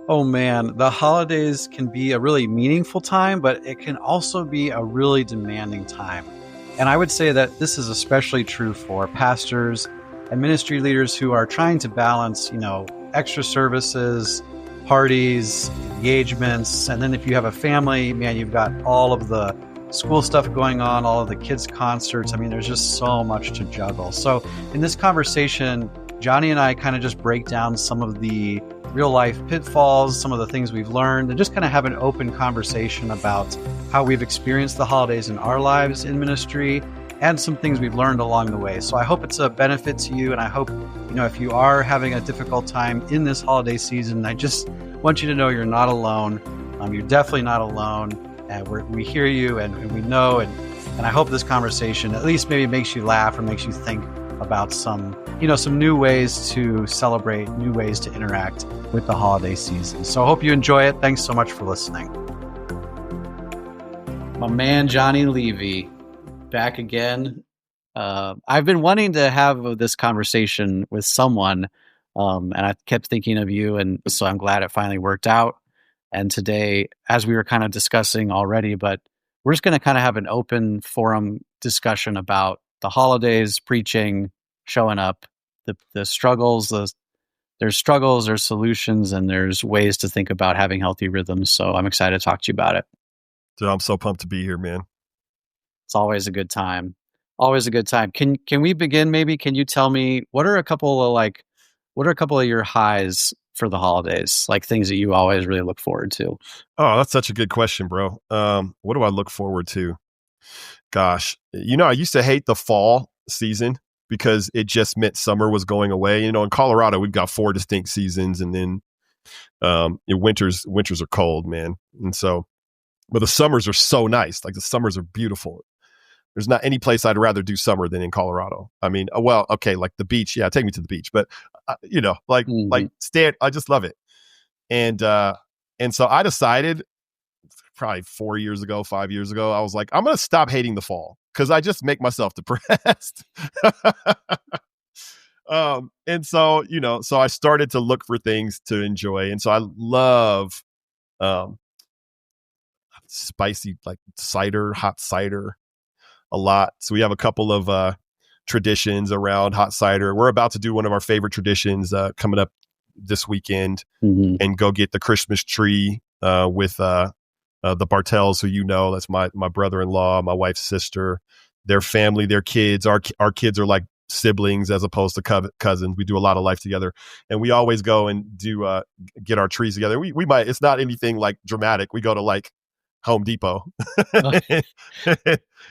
Oh man, the holidays can be a really meaningful time, but it can also be a really demanding time. And I would say that this is especially true for pastors and ministry leaders who are trying to balance, extra services, parties, engagements. And then if you have a family, man, you've got all of the school stuff going on, all of the kids' concerts. I mean, there's just so much to juggle. So in this conversation, Johnny and I kind of just break down some of the real life pitfalls, some of the things we've learned, and just kind of have an open conversation about how we've experienced the holidays in our lives in ministry and some things we've learned along the way. So I hope it's a benefit to you. And I hope, if you are having a difficult time in this holiday season, I just want you to know you're not alone. You're definitely not alone. And we hear you and we know. And I hope this conversation at least maybe makes you laugh or makes you think about some new ways to celebrate, new ways to interact with the holiday season. So I hope you enjoy it. Thanks so much for listening. My man, Johnny Levy, back again. I've been wanting to have this conversation with someone, and I kept thinking of you, and so I'm glad it finally worked out. And today, as we were kind of discussing already, but we're just going to kind of have an open forum discussion about the holidays, preaching, showing up, the struggles, there's struggles, there's solutions, and there's ways to think about having healthy rhythms. So I'm excited to talk to you about it. Dude, I'm so pumped to be here, man. It's always a good time. Always a good time. Can we begin? Maybe can you tell me what are a couple of your highs for the holidays? Like things that you always really look forward to. Oh, that's such a good question, bro. What do I look forward to? Gosh, I used to hate the fall season because it just meant summer was going away. In Colorado, we've got 4 distinct seasons, and then winters are cold, man. And so, but the summers are so nice. Like the summers are beautiful. There's not any place I'd rather do summer than in Colorado. I mean, well, okay, like the beach. Yeah, take me to the beach. But like stand. I just love it. And so I decided probably 4 years ago, 5 years ago, I was like, I'm going to stop hating the fall because I just make myself depressed. And so, so I started to look for things to enjoy. And so I love spicy, like hot cider a lot. So we have a couple of traditions around hot cider. We're about to do one of our favorite traditions coming up this weekend and go get the Christmas tree with the Bartels, who that's my brother-in-law, my wife's sister, their family, their kids. Our kids are like siblings as opposed to cousins. We do a lot of life together, and we always go and do get our trees together. We might. It's not anything like dramatic. We go to like Home Depot.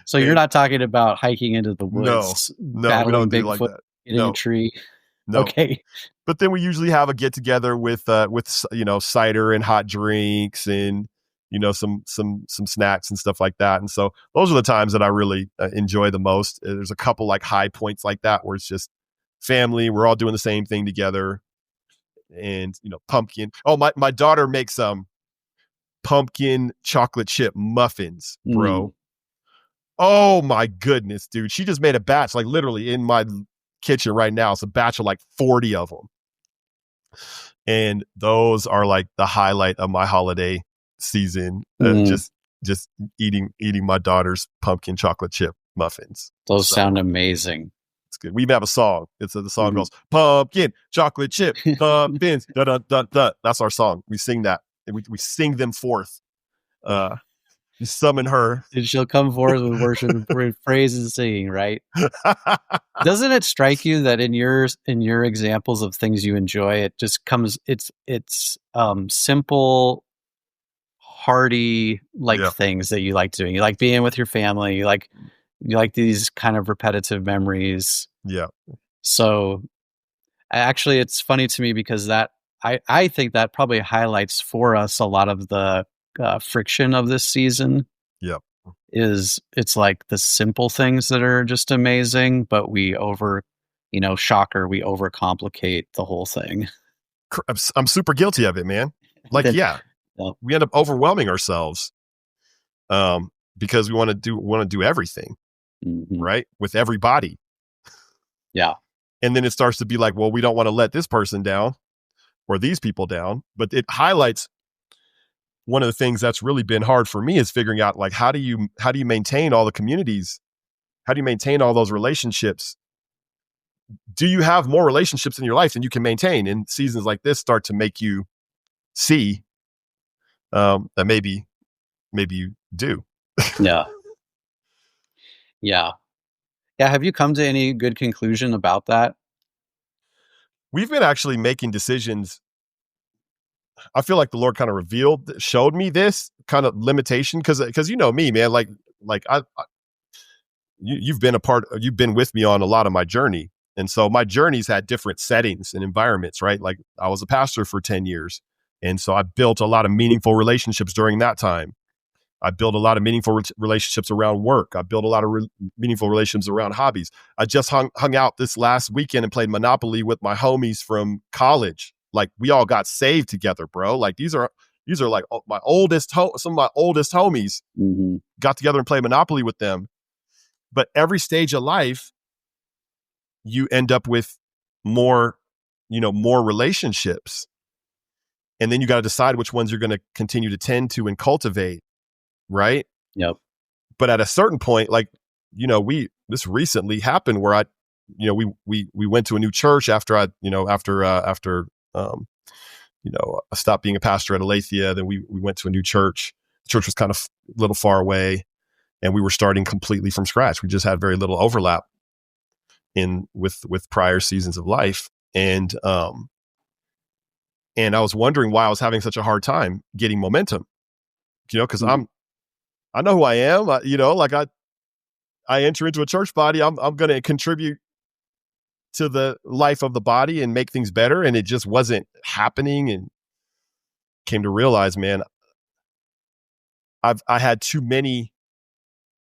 So you're not talking about hiking into the woods, no, we don't do like that. In a tree. No. Okay. But then we usually have a get together with cider and hot drinks and some snacks and stuff like that. And so those are the times that I really enjoy the most. There's a couple like high points like that where it's just family. We're all doing the same thing together, and pumpkin. Oh, my daughter makes pumpkin chocolate chip muffins, bro. Oh my goodness, dude. She just made a batch, like literally in my kitchen right now. It's a batch of like 40 of them. And those are like the highlight of my holiday season. Just eating my daughter's pumpkin chocolate chip muffins. Those sound amazing. It's good. We even have a song. The song goes, pumpkin chocolate chip muffins. Da, da, da, da. That's our song. We sing that. We sing them forth. You summon her, and she'll come forth with worship, with praise and singing. Right? Doesn't it strike you that in your examples of things you enjoy, it just comes. It's simple, hearty things that you like doing. You like being with your family. You like these kind of repetitive memories. Yeah. So, actually, it's funny to me because that. I think that probably highlights for us a lot of the friction of this season. Yeah. It's like the simple things that are just amazing, but we shocker, we overcomplicate the whole thing. I'm super guilty of it, man. Like, we end up overwhelming ourselves because we want to do everything, right? With everybody. Yeah. And then it starts to be like, well, we don't want to let this person down. or these people down, but it highlights one of the things that's really been hard for me is figuring out like how do you maintain all the communities? How do you maintain all those relationships? Do you have more relationships in your life than you can maintain? And seasons like this start to make you see that maybe you do. Yeah. Yeah. Yeah. Have you come to any good conclusion about that? We've been actually making decisions. I feel like the Lord kind of showed me this kind of limitation because you know me, man. Like you've been with me on a lot of my journey, and so my journey's had different settings and environments, right? Like I was a pastor for 10 years, and so I built a lot of meaningful relationships during that time. I built a lot of meaningful relationships around work. I built a lot of meaningful relationships around hobbies. I just hung out this last weekend and played Monopoly with my homies from college. Like we all got saved together, bro. Like these are like some of my oldest homies. Mm-hmm. Got together and played Monopoly with them. But every stage of life, you end up with more relationships. And then you got to decide which ones you're going to continue to tend to and cultivate. Right. Yep. But at a certain point, like, this recently happened where we went to a new church after I stopped being a pastor at Aletheia. Then we went to a new church. The church was kind of a little far away and we were starting completely from scratch. We just had very little overlap with prior seasons of life. And I was wondering why I was having such a hard time getting momentum, because I know who I am. I enter into a church body. I'm going to contribute to the life of the body and make things better. And it just wasn't happening. And came to realize, man, I had too many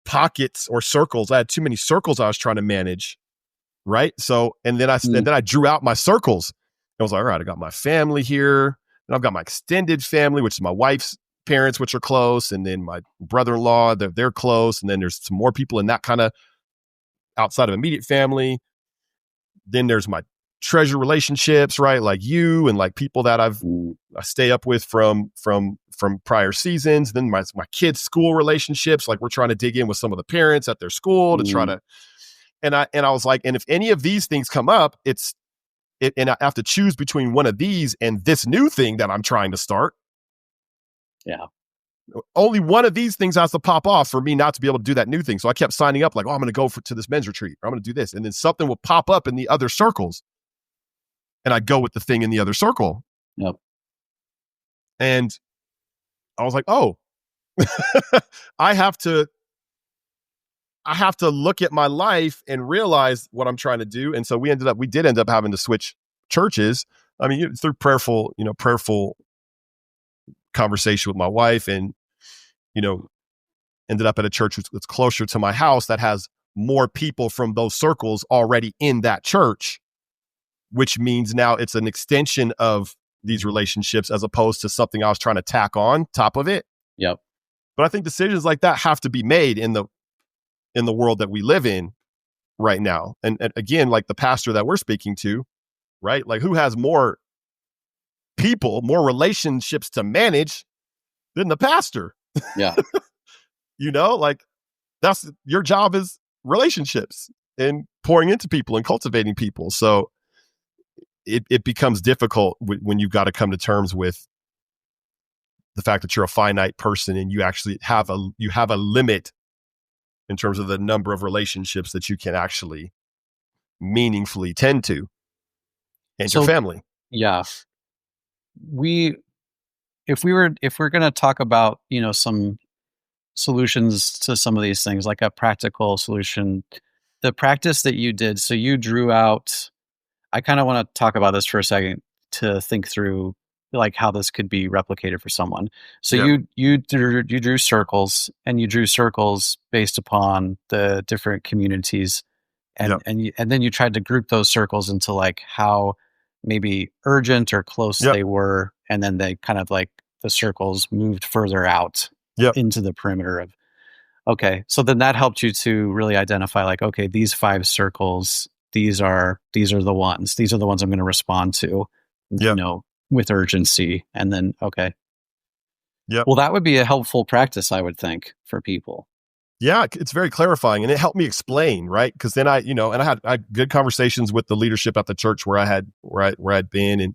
pockets or circles. I had too many circles I was trying to manage. Right. So, and then I drew out my circles. I was like, all right, I got my family here. And I've got my extended family, which is my wife's parents, which are close, and then my brother-in-law, they're close, and then there's some more people in that kind of outside of immediate family. Then there's my treasure relationships, right? Like you and like people that I stay up with from prior seasons. Then my kids' school relationships, like we're trying to dig in with some of the parents at their school to try to. And I was like, and if any of these things come up, and I have to choose between one of these and this new thing that I'm trying to start. Yeah. Only one of these things has to pop off for me not to be able to do that new thing. So I kept signing up like, I'm going to go to this men's retreat, or I'm going to do this. And then something will pop up in the other circles. And I go with the thing in the other circle. Yep. And I was like, oh, I have to look at my life and realize what I'm trying to do. And so we did end up having to switch churches. I mean, through prayerful conversation with my wife, and ended up at a church that's closer to my house that has more people from those circles already in that church, which means now it's an extension of these relationships as opposed to something I was trying to tack on top of it. Yep. But I think decisions like that have to be made in the world that we live in right now. And again, like the pastor that we're speaking to, right? Like who has more people, more relationships to manage than the pastor? Yeah. Like that's your job, is relationships and pouring into people and cultivating people. So it becomes difficult when you've got to come to terms with the fact that you're a finite person and you actually have a limit in terms of the number of relationships that you can actually meaningfully tend to and your family. Yeah. If we're going to talk about, some solutions to some of these things, like a practical solution, the practice that you did, so you drew out, I kind of want to talk about this for a second to think through like how this could be replicated for someone. So Yeah. you drew circles, and you drew circles based upon the different communities, and then you tried to group those circles into like how maybe urgent or close they were, and then they kind of like the circles moved further out into the perimeter of. Okay, so then that helped you to really identify like, okay, these 5 circles, these are the ones. These are the ones I'm going to respond to. with urgency. And then, okay. Yep. Well, that would be a helpful practice, I would think, for people. Yeah, it's very clarifying, and it helped me explain, right? Because then I had good conversations with the leadership at the church where I'd been, and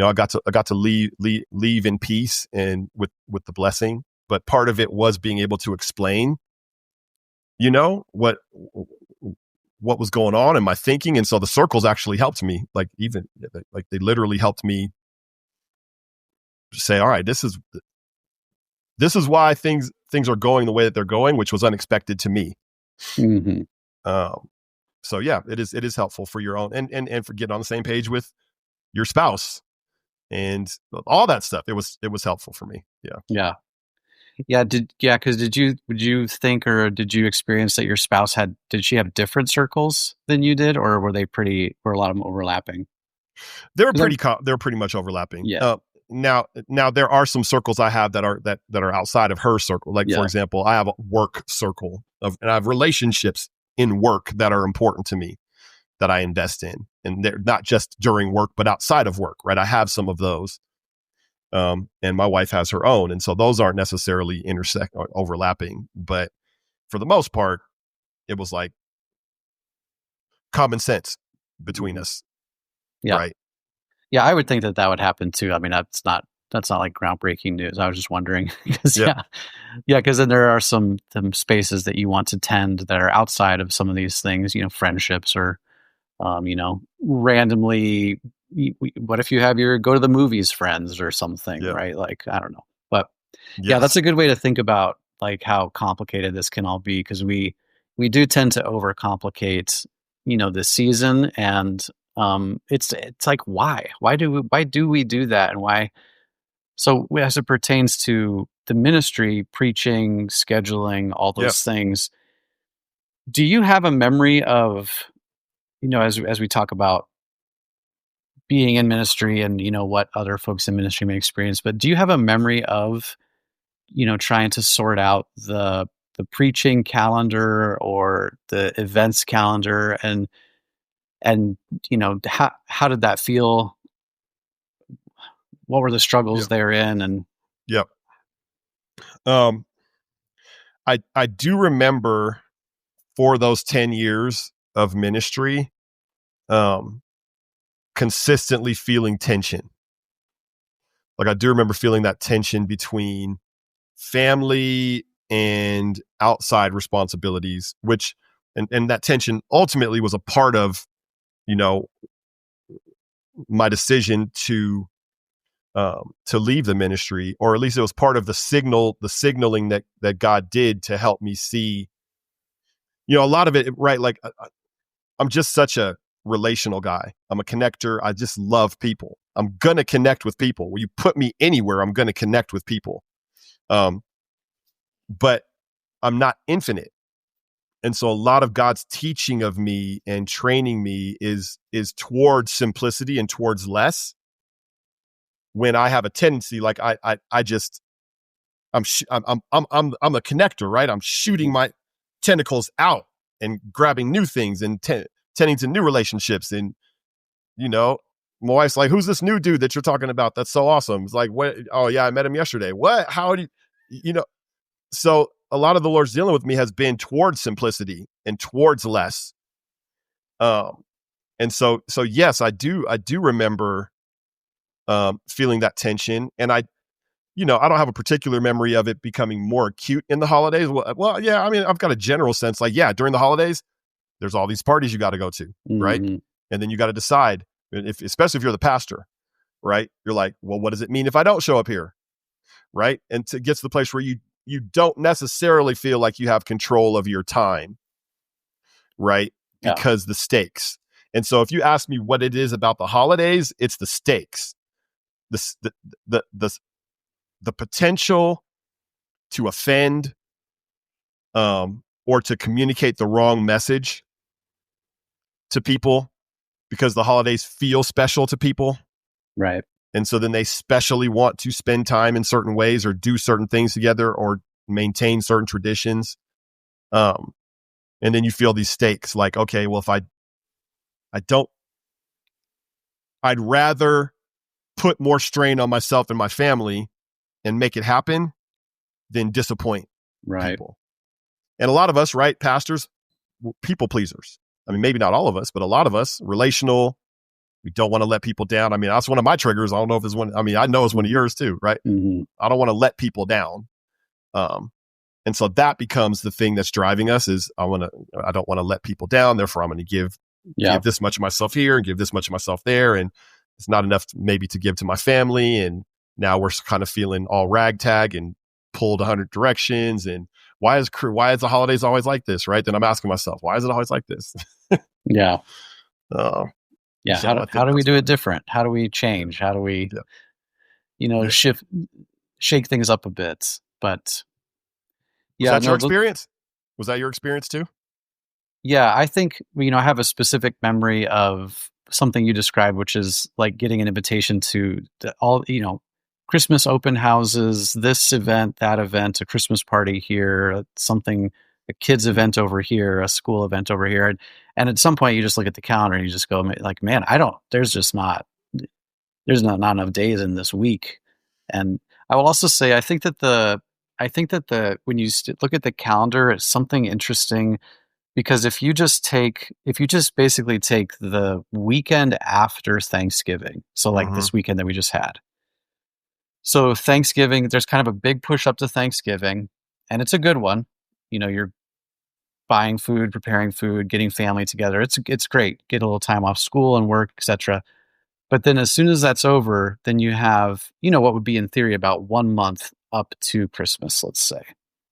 I got to leave in peace and with the blessing. But part of it was being able to explain, what was going on in my thinking, and so the circles actually helped me. Like they literally helped me say, all right, this is why things are going the way that they're going, which was unexpected to me. Mm-hmm. So yeah, it is helpful for your own and for getting on the same page with your spouse and all that stuff. It was helpful for me. Yeah. Because would you think, or did you experience that your spouse did she have different circles than you did, or were a lot of them overlapping? They were pretty much overlapping. Yeah. Now there are some circles I have that are outside of her circle. Like, for example, I have a work circle and I have relationships in work that are important to me that I invest in, and they're not just during work, but outside of work, right? I have some of those. And my wife has her own. And so those aren't necessarily overlapping, but for the most part, it was like common sense between us. Yeah. Right. Yeah. I would think that would happen too. I mean, that's not like groundbreaking news. I was just wondering because because then there are some spaces that you want to tend that are outside of some of these things, friendships or, randomly, what if you have your go to the movies friends or something, right? Like, I don't know. But that's a good way to think about like how complicated this can all be, because we do tend to overcomplicate, this season. And it's like, why do we do that? And why? So as it pertains to the ministry, preaching, scheduling, all those things, do you have a memory of, as we talk about being in ministry and, what other folks in ministry may experience, but do you have a memory of, trying to sort out the preaching calendar or the events calendar, and how did that feel? What were the struggles therein? And I do remember for those 10 years of ministry, consistently feeling tension. Like, I do remember feeling that tension between family and outside responsibilities, which, and that tension ultimately was a part of, my decision to leave the ministry, or at least it was part of the signaling that God did to help me see, a lot of it, right? Like, I'm just such a relational guy. I'm a connector. I just love people. I'm going to connect with people. When you put me anywhere, I'm going to connect with people. But I'm not infinite. And so a lot of God's teaching of me and training me is towards simplicity and towards less. When I have a tendency, like I'm a connector, right? I'm shooting my tentacles out and grabbing new things and tending to new relationships. And, my wife's like, who's this new dude that you're talking about? That's so awesome. It's like, what? Oh yeah, I met him yesterday. What? How do you, so a lot of the Lord's dealing with me has been towards simplicity and towards less. And so yes, I do remember, feeling that tension. And I don't have a particular memory of it becoming more acute in the holidays. Well, yeah, I mean, I've got a general sense, like, during the holidays, there's all these parties you got to go to, right? And then you got to decide, especially if you're the pastor, right? You're like, well, what does it mean if I don't show up here, right? And to get to the place where you don't necessarily feel like you have control of your time, right? Because the stakes. And so if you ask me what it is about the holidays, it's the stakes, the potential to offend, or to communicate the wrong message to people, because the holidays feel special to people. Right. And so then they specially want to spend time in certain ways or do certain things together or maintain certain traditions. And then you feel these stakes, like, okay, well, if I don't, I'd rather put more strain on myself and my family and make it happen than disappoint Right. people. And a lot of us, right, pastors, people pleasers. I mean, maybe not all of us, but a lot of us, relational. We don't want to let people down. I mean, that's one of my triggers. I don't know if it's one. I mean, I know it's one of yours too, right? Mm-hmm. I don't want to let people down. And so that becomes the thing that's driving us is I don't want to let people down. Therefore, I'm going to give this much of myself here and give this much of myself there. And it's not enough maybe to give to my family. And now we're kind of feeling all ragtag and pulled 100 directions. And why is the holidays always like this? Right. Then I'm asking myself, why is it always like this? Yeah. Yeah. So how do we do it different? How do we change? How do we, shake things up a bit? But was that your experience? Was that your experience too? Yeah, I think, I have a specific memory of something you described, which is like getting an invitation to all, Christmas open houses, this event, that event, a Christmas party here, something, a kids event over here, a school event over here. And at some point you just look at the calendar and you just go like, man, there's not enough days in this week. And I will also say, I think that when you look at the calendar, it's something interesting, because if you just basically take the weekend after Thanksgiving, so like this weekend that we just had. So Thanksgiving, there's kind of a big push up to Thanksgiving, and it's a good one. You're buying food, preparing food, getting family together. It's great. Get a little time off school and work, etc. But then as soon as that's over, then you have, what would be in theory about 1 month up to Christmas, let's say.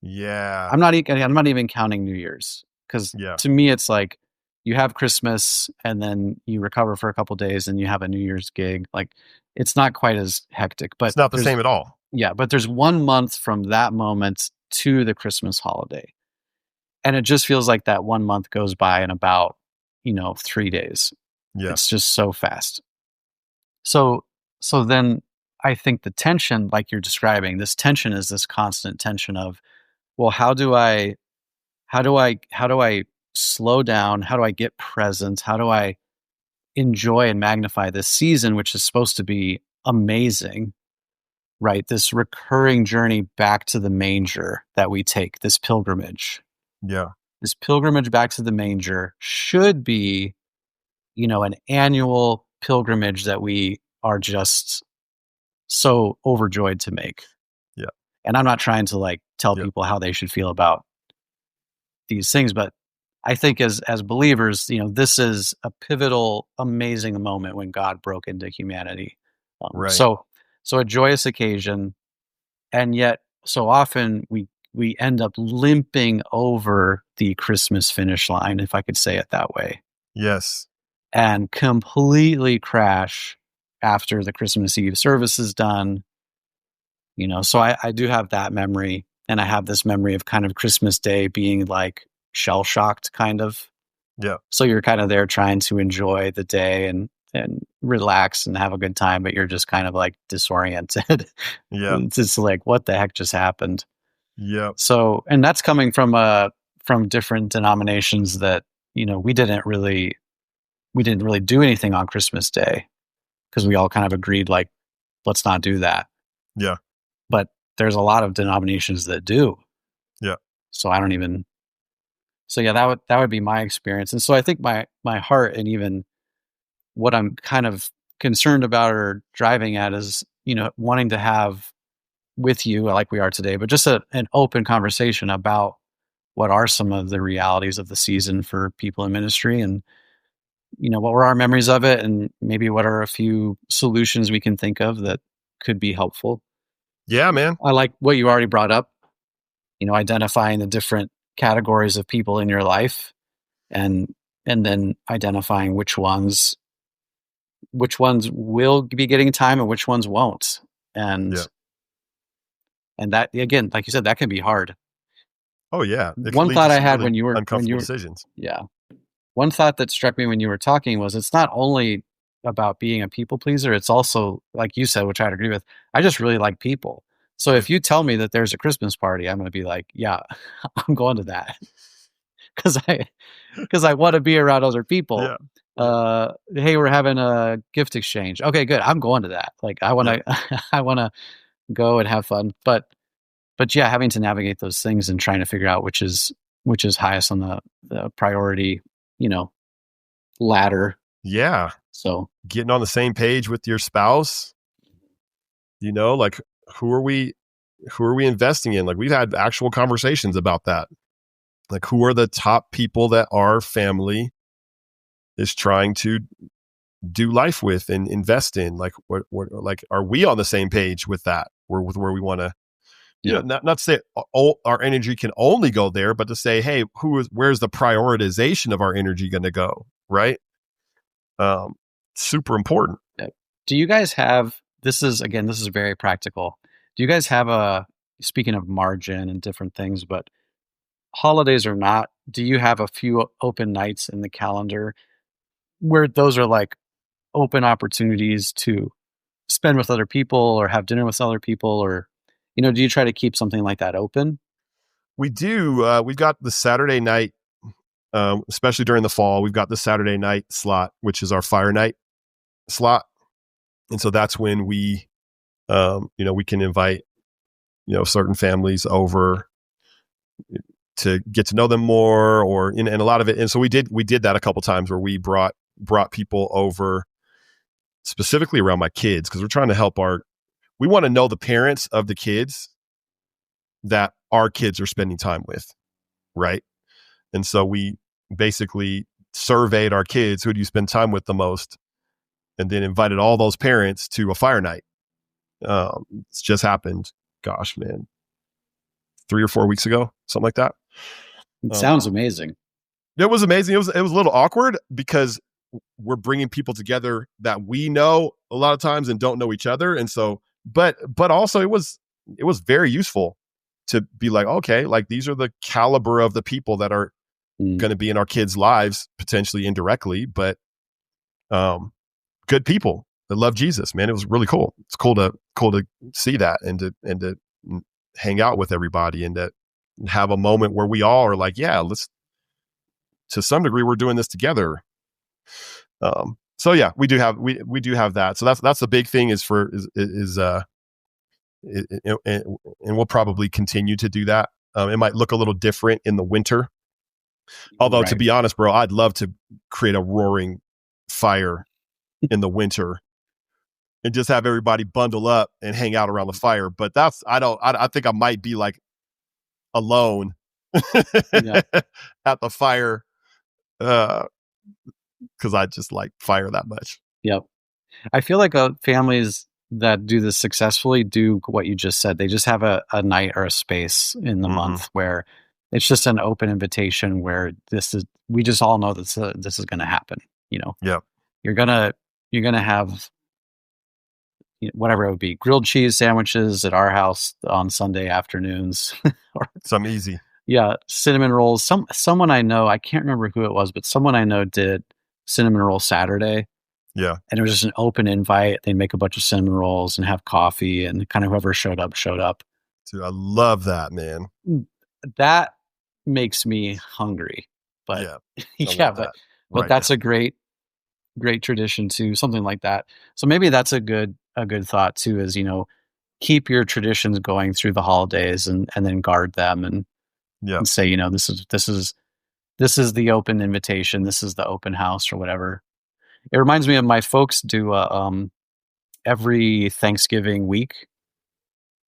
Yeah. I'm not even counting New Year's, because to me, it's like you have Christmas and then you recover for a couple days and you have a New Year's gig. Like, it's not quite as hectic, but it's not the same at all. Yeah. But there's 1 month from that moment to the Christmas holiday. And it just feels like that 1 month goes by in about, 3 days. Yeah. It's just so fast. So then I think the tension, like you're describing, this tension is this constant tension of, well, how do I slow down? How do I get present? How do I enjoy and magnify this season, which is supposed to be amazing, right? This recurring journey back to the manger that we take, this pilgrimage. Yeah. This pilgrimage back to the manger should be, an annual pilgrimage that we are just so overjoyed to make. Yeah. And I'm not trying to tell people how they should feel about these things, but I think as believers, this is a pivotal, amazing moment when God broke into humanity. Right. So a joyous occasion, and yet so often we end up limping over the Christmas finish line, if I could say it that way. Yes. And completely crash after the Christmas Eve service is done. So I do have that memory, and I have this memory of kind of Christmas Day being like shell-shocked kind of. Yeah. So you're kind of there trying to enjoy the day and relax and have a good time, but you're just kind of like disoriented. Yeah. It's just like, what the heck just happened? Yeah. So, and that's coming from different denominations that, we didn't really do anything on Christmas Day, because we all kind of agreed, like, let's not do that. Yeah. But there's a lot of denominations that do. Yeah. So that would be my experience. And so I think my heart, and even what I'm kind of concerned about or driving at, is, wanting to have with you, like we are today, but just an open conversation about what are some of the realities of the season for people in ministry, and, what were our memories of it, and maybe what are a few solutions we can think of that could be helpful. Yeah, man. I like what you already brought up, identifying the different categories of people in your life, and then identifying which ones will be getting time and which ones won't. And that, again, like you said, that can be hard. Oh yeah. One thought I had when you were uncomfortable decisions. Yeah. One thought that struck me when you were talking was, it's not only about being a people pleaser, it's also, like you said, which I'd agree with, I just really like people. So if you tell me that there's a Christmas party, I'm going to be like, yeah, I'm going to that. Because I want to be around other people. Yeah. Yep. Hey, we're having a gift exchange. Okay, good. I'm going to that. Like, I want Yep. to, I want to go and have fun. But yeah, having to navigate those things and trying to figure out which is highest on the priority, you know, ladder. Yeah. So Getting on the same page with your spouse, like who are we who are we investing in? Like we've had actual conversations about that. Like who are the top people that our family is trying to do life with and invest in? Like what like are we on the same page with that? Where we want to, yeah, not to say all our energy can only go there, but to say, hey, where's the prioritization of our energy going to go? Right. Um, Super important. yeah. Do you guys have this is very practical. Do you guys have speaking of margin and different things, but holidays or not, do you have a few open nights in the calendar where those are like open opportunities to spend with other people or have dinner with other people, or do you try to keep something like that open? We do. We've got the Saturday night, especially during the fall. We've got the Saturday night slot, which is our fire night slot, and so that's when we can invite certain families over to get to know them more, and a lot of it. And so we did that a couple times where we brought people over specifically around my kids, because we're trying to we want to know the parents of the kids that our kids are spending time with, right? And so we basically surveyed our kids, who do you spend time with the most, and then invited all those parents to a fire night. It's just happened, gosh, man, 3 or 4 weeks ago, something like that. It Um, sounds amazing. it was amazing. It was a little awkward because we're bringing people together that we know a lot of times and don't know each other, and so, but also it was very useful to be like, okay, like these are the caliber of the people that are Mm, going to be in our kids' lives, potentially indirectly, but good people that love Jesus. Man, it was really cool. It's cool to see that, and to hang out with everybody, and to have a moment where we all are like, yeah, let's, to some degree, we're doing this together. So yeah, we do have that. So that's the big thing and we'll probably continue to do that. It might look a little different in the winter. Although, to right. be honest, bro, I'd love to create a roaring fire in the winter and just have everybody bundle up and hang out around the fire. But I think I might be like alone Yeah. at the fire, because I just like fire that much. Yep. I feel like families that do this successfully do what you just said. They just have a night or a space in the Mm-hmm. month where it's just an open invitation where we just all know that this is going to happen. Yeah. You're gonna have whatever it would be, grilled cheese sandwiches at our house on Sunday afternoons, or Some easy. yeah, cinnamon rolls. Someone I know, I can't remember who it was, but someone I know did cinnamon roll Saturday, Yeah. and it was just an open invite. They'd make a bunch of cinnamon rolls and have coffee, and kind of whoever showed up showed up. Dude, I love that, man. That makes me hungry, but Yeah. I yeah, love but that. Right that's now. a great tradition too, something like that. So maybe that's a good thought too, is keep your traditions going through the holidays, and then guard them, Yeah. and say, this is the open invitation, this is the open house or whatever. It reminds me of my folks do every Thanksgiving week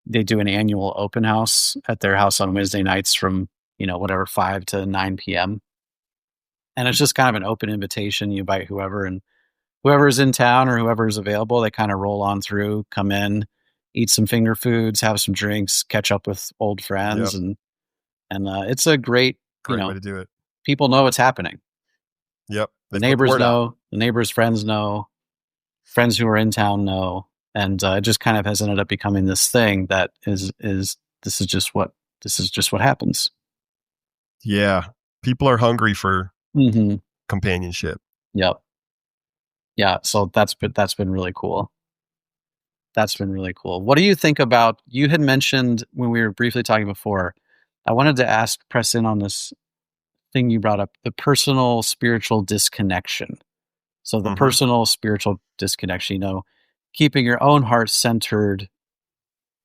they do an annual open house at their house on Wednesday nights from whatever 5 to 9 p.m. And it's just kind of an open invitation. You invite whoever, and whoever's in town or whoever's available, they kind of roll on through, come in, eat some finger foods, have some drinks, catch up with old friends, Yep. and it's a great, you Great way know, to do it. people know what's happening. Yep. The They put the neighbors word out. know, the neighbors' friends know, friends who are in town know, and it just kind of has ended up becoming this thing that is this is just what happens. Yeah. People are hungry for Mm-hmm. companionship. Yep. Yeah. So that's been really cool. That's been really cool. What do you think about? You had mentioned when we were briefly talking before. I wanted to press in on this thing you brought up: the personal spiritual disconnection. So the personal, spiritual disconnection, keeping your own heart centered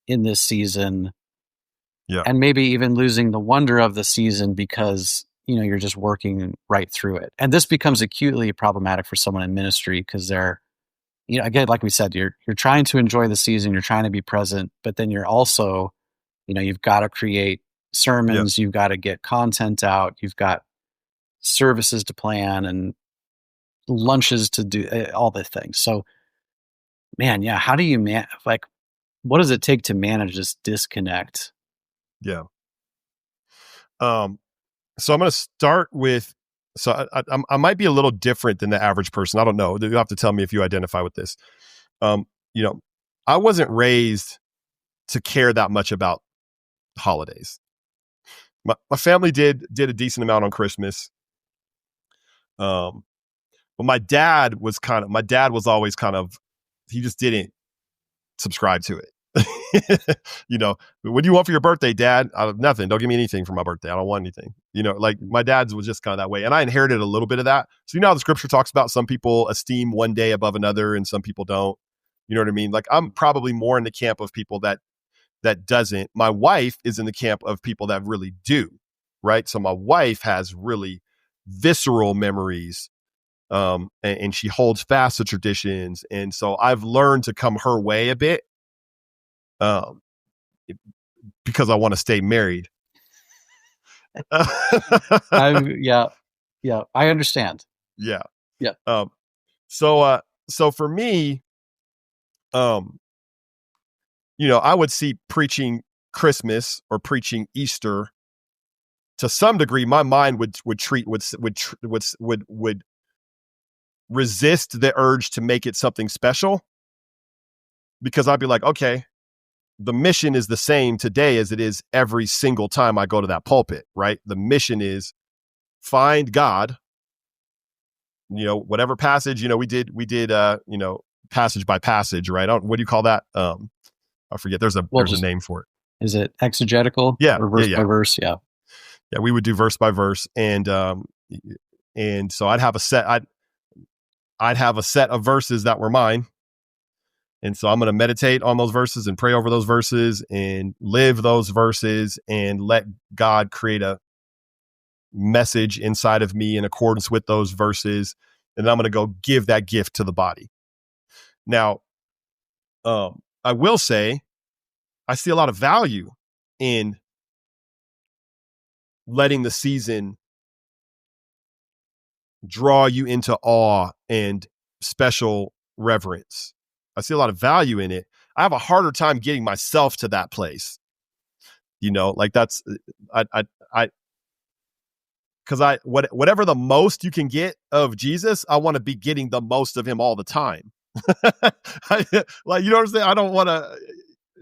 in this season. Yeah. And maybe even losing the wonder of the season because, you're just working right through it. And this becomes acutely problematic for someone in ministry because they're, again, like we said, you're trying to enjoy the season, you're trying to be present, but then you're also, you've got to create sermons, you've got to get content out, you've got services to plan and lunches to do, all the things. So, man, yeah, how do you what does it take to manage this disconnect? Yeah. So I'm going to start with, so I might be a little different than the average person. I don't know. You have to tell me if you identify with this. I wasn't raised to care that much about holidays. My family did a decent amount on Christmas. But my dad was always he just didn't subscribe to it. What do you want for your birthday, Dad? Nothing. Don't give me anything for my birthday. I don't want anything. Like my dad's was just kind of that way. And I inherited a little bit of that. So how the scripture talks about some people esteem one day above another and some people don't. You know what I mean? Like I'm probably more in the camp of people that doesn't. My wife is in the camp of people that really do. Right. So my wife has really visceral memories. And she holds fast to traditions. And so I've learned to come her way a bit. Because I want to stay married. Yeah, I understand. Yeah. Yeah. So for me, I would see preaching Christmas or preaching Easter to some degree. My mind would resist the urge to make it something special, because I'd be like, okay, the mission is the same today as it is every single time I go to that pulpit, right? The mission is find God, whatever passage, we did, passage by passage, right? What do you call that? I forget. There's a name for it. Is it exegetical? Yeah. Or verse by verse? Yeah. Yeah. We would do verse by verse. And so I'd have a set of verses that were mine. And so I'm going to meditate on those verses and pray over those verses and live those verses and let God create a message inside of me in accordance with those verses. And I'm going to go give that gift to the body. Now, I will say, I see a lot of value in letting the season draw you into awe and special reverence. I see a lot of value in it. I have a harder time getting myself to that place. Like that's, because whatever the most you can get of Jesus, I want to be getting the most of him all the time. Like, you know what I'm saying? I don't want to,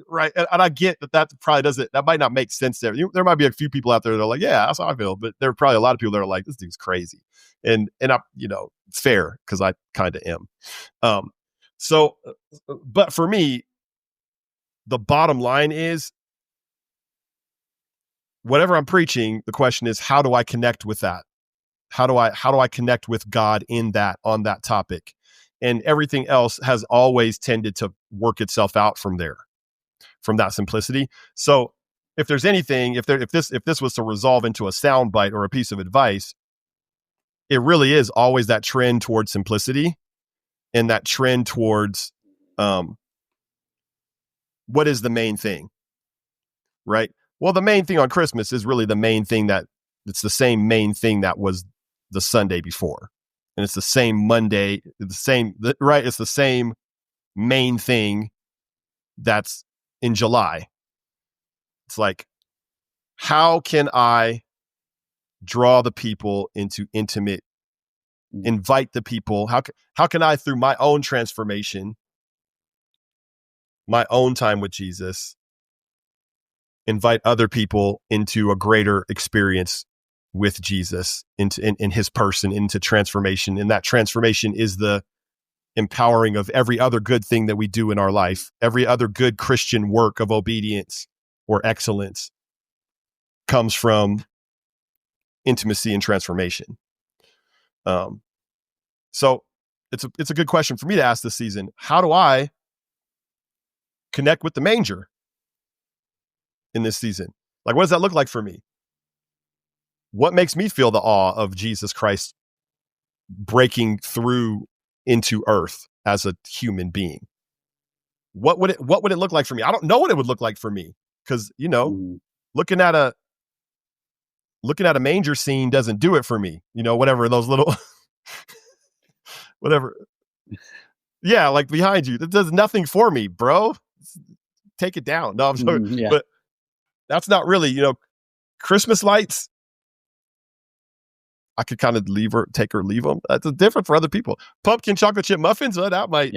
right? And I get that probably that might not make sense there. There might be a few people out there that are like, yeah, that's how I feel. But there are probably a lot of people that are like, this dude's crazy. And I, it's fair because I kind of am. So, but for me, the bottom line is whatever I'm preaching, the question is, how do I connect with that? How do I connect with God on that topic? And everything else has always tended to work itself out from there, from that simplicity. So if there's anything, if this was to resolve into a soundbite or a piece of advice, it really is always that trend towards simplicity and that trend towards what is the main thing, right? Well, the main thing on Christmas is really the main thing it's the same main thing that was the Sunday before. And it's the same Monday, right? It's the same main thing that's in July. It's like, how can I draw the people into intimate, invite the people? How can I, through my own transformation, my own time with Jesus, invite other people into a greater experience with Jesus, in his person, into transformation. And that transformation is the empowering of every other good thing that we do in our life. Every other good Christian work of obedience or excellence comes from intimacy and transformation. So it's a good question for me to ask this season. How do I connect with the manger in this season? Like, what does that look like for me? What makes me feel the awe of Jesus Christ breaking through into earth as a human being? What would it look like for me? I don't know what it would look like for me, because looking at a manger scene doesn't do it for me. Whatever those little whatever. Yeah, like behind you, that does nothing for me, bro. Take it down. No, I'm sorry, but that's not really, Christmas lights. I could kind of take or leave them. That's different for other people. Pumpkin chocolate chip muffins, well, that might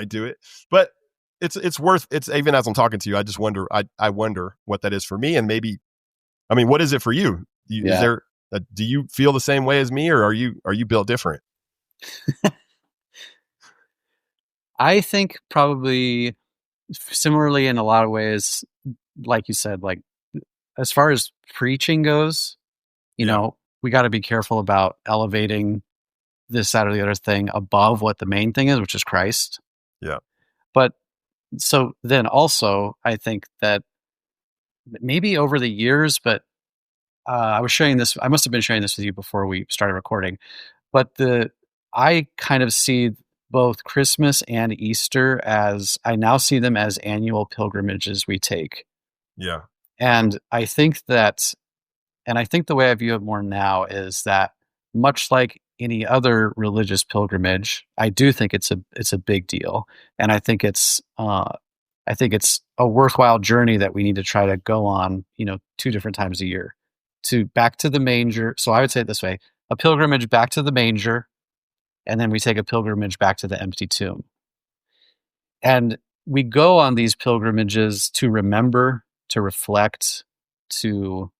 do it. But it's worth. It's even as I'm talking to you, I just wonder. I wonder what that is for me, and maybe, I mean, what is it for you? Is there? Do you feel the same way as me, or are you built different? I think probably similarly in a lot of ways, like you said, like as far as preaching goes, you know, we got to be careful about elevating this, that, or the other thing above what the main thing is, which is Christ. Yeah. But so then also, I think that maybe over the years, but I was sharing this, I must have been sharing this with you before we started recording, but I kind of see both Christmas and Easter I now see them as annual pilgrimages we take. Yeah. And I think the way I view it more now is that, much like any other religious pilgrimage, I do think it's a big deal, and I think it's a worthwhile journey that we need to try to go on, 2 different times a year, back to the manger. So I would say it this way: a pilgrimage back to the manger, and then we take a pilgrimage back to the empty tomb. And we go on these pilgrimages to remember, to reflect, to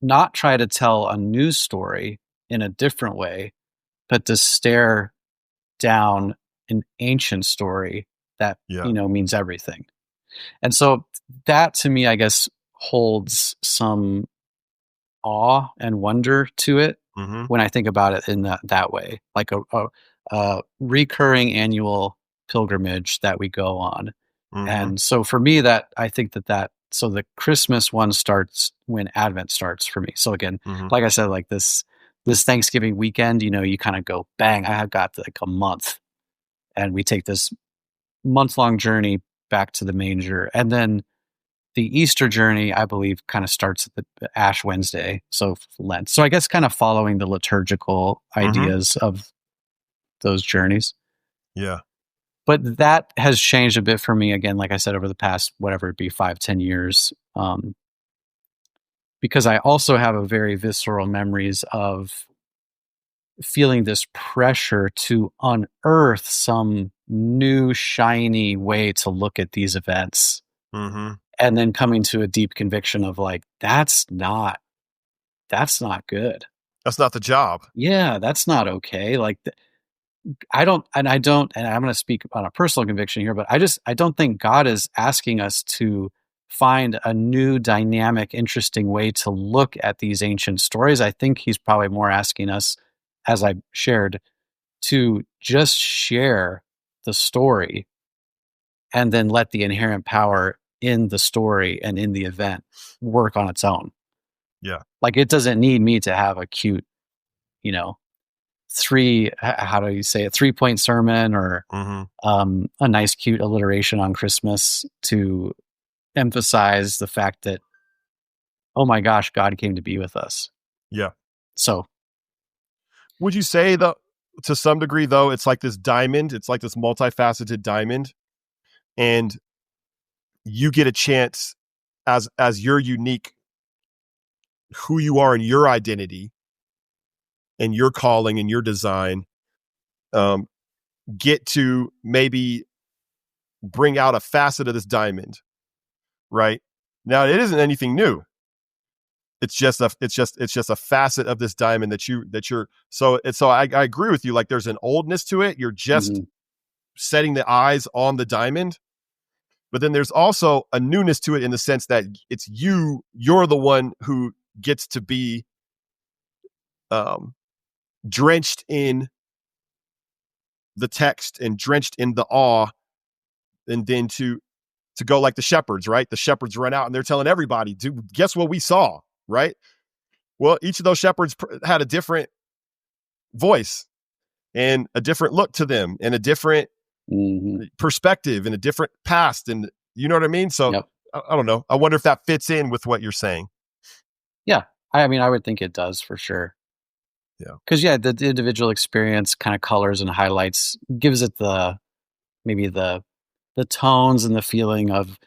not try to tell a new story in a different way, but to stare down an ancient story that, means everything. And so that, to me, I guess, holds some awe and wonder to it when I think about it in that way, like a recurring annual pilgrimage that we go on. And so for me, that I think so the Christmas one starts when Advent starts for me. So again, like I said, like this Thanksgiving weekend, you kind of go, bang, I have got like a month, and we take this month-long journey back to the manger. And then the Easter journey, I believe, kind of starts at the Ash Wednesday, so Lent. So I guess kind of following the liturgical ideas of those journeys. Yeah. But that has changed a bit for me, again, like I said, over the past, whatever it be, 5-10 years. Because I also have a very visceral memories of feeling this pressure to unearth some new, shiny way to look at these events. And then coming to a deep conviction of like, that's not good. That's not the job. Yeah, that's not okay. Like, and I'm going to speak on a personal conviction here, but I don't think God is asking us to find a new, dynamic, interesting way to look at these ancient stories. I think he's probably more asking us, as I shared, to just share the story and then let the inherent power in the story and in the event work on its own. Yeah. Like, it doesn't need me to have a cute, 3-point sermon or a nice, cute alliteration on Christmas to emphasize the fact that, oh my gosh, God came to be with us. Yeah. So would you say, though, to some degree, though, it's like this diamond, it's like this multifaceted diamond, and you get a chance as your unique, who you are and your identity and your calling and your design, get to maybe bring out a facet of this diamond, right? Now, it isn't anything new. It's just a facet of this diamond that you're. So I agree with you. Like, there's an oldness to it. You're just setting the eyes on the diamond, but then there's also a newness to it in the sense that it's you're the one who gets to be drenched in the text and drenched in the awe, and then to go like the shepherds, right? The shepherds run out and they're telling everybody, dude, guess what we saw, right? Well, each of those shepherds had a different voice and a different look to them and a different perspective and a different past. And you know what I mean? So Yep. I don't know. I wonder if that fits in with what you're saying. Yeah. I mean, I would think it does for sure. Yeah. Because the individual experience kind of colors and highlights, gives it maybe the tones and the feeling of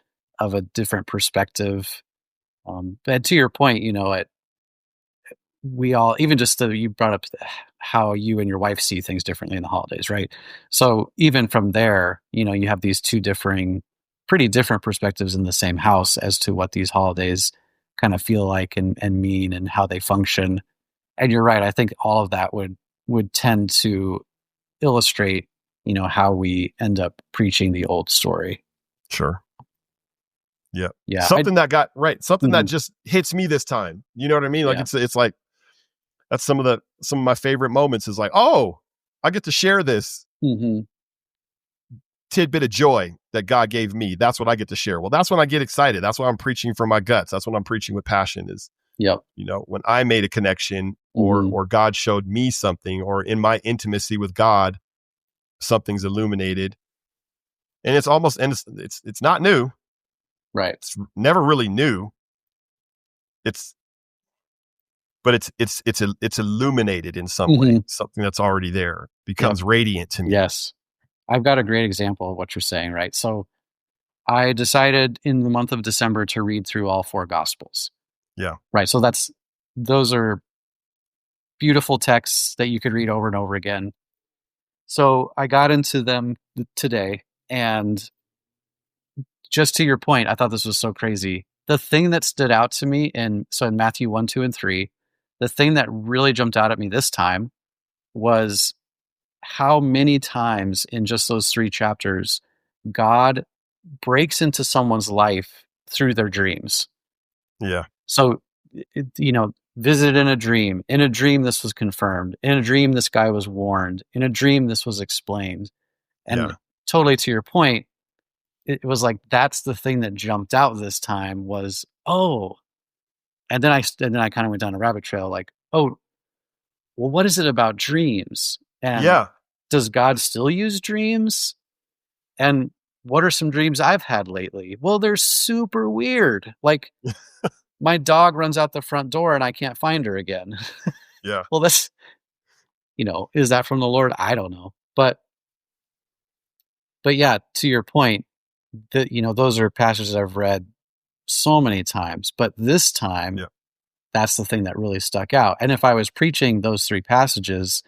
a different perspective. But to your point, we all, even just you brought up how you and your wife see things differently in the holidays, right? So even from there, you have these two pretty different perspectives in the same house as to what these holidays kind of feel like and mean and how they function. And you're right. I think all of that would tend to illustrate, how we end up preaching the old story. Sure. Yeah. Yeah. Something that just hits me this time. You know what I mean? Like it's like, that's some of my favorite moments is like, oh, I get to share this tidbit of joy that God gave me. That's what I get to share. Well, that's when I get excited. That's why I'm preaching from my guts. That's when I'm preaching with passion is, when I made a connection or God showed me something, or in my intimacy with God, something's illuminated. And it's it's not new. Right. It's never really new. But it's illuminated in some way. Something that's already there becomes radiant to me. Yes. I've got a great example of what you're saying, right? So I decided in the month of December to read through all 4 Gospels. Yeah. Right. So those are beautiful texts that you could read over and over again. So I got into them today, and just to your point, I thought this was so crazy. The thing that stood out to me in Matthew 1, 2, and 3, the thing that really jumped out at me this time was how many times in just those 3 chapters, God breaks into someone's life through their dreams. Yeah. So, visited in a dream. In a dream, this was confirmed. In a dream, this guy was warned. In a dream, this was explained. And totally to your point, it was like, that's the thing that jumped out this time was, oh, and then I kind of went down a rabbit trail like, oh, well, what is it about dreams? And does God still use dreams? And what are some dreams I've had lately? Well, they're super weird. Like my dog runs out the front door and I can't find her again. Yeah. Well, that's, is that from the Lord? I don't know. But yeah, to your point, that, those are passages I've read so many times, but this time, that's the thing that really stuck out. And if I was preaching those 3 passages,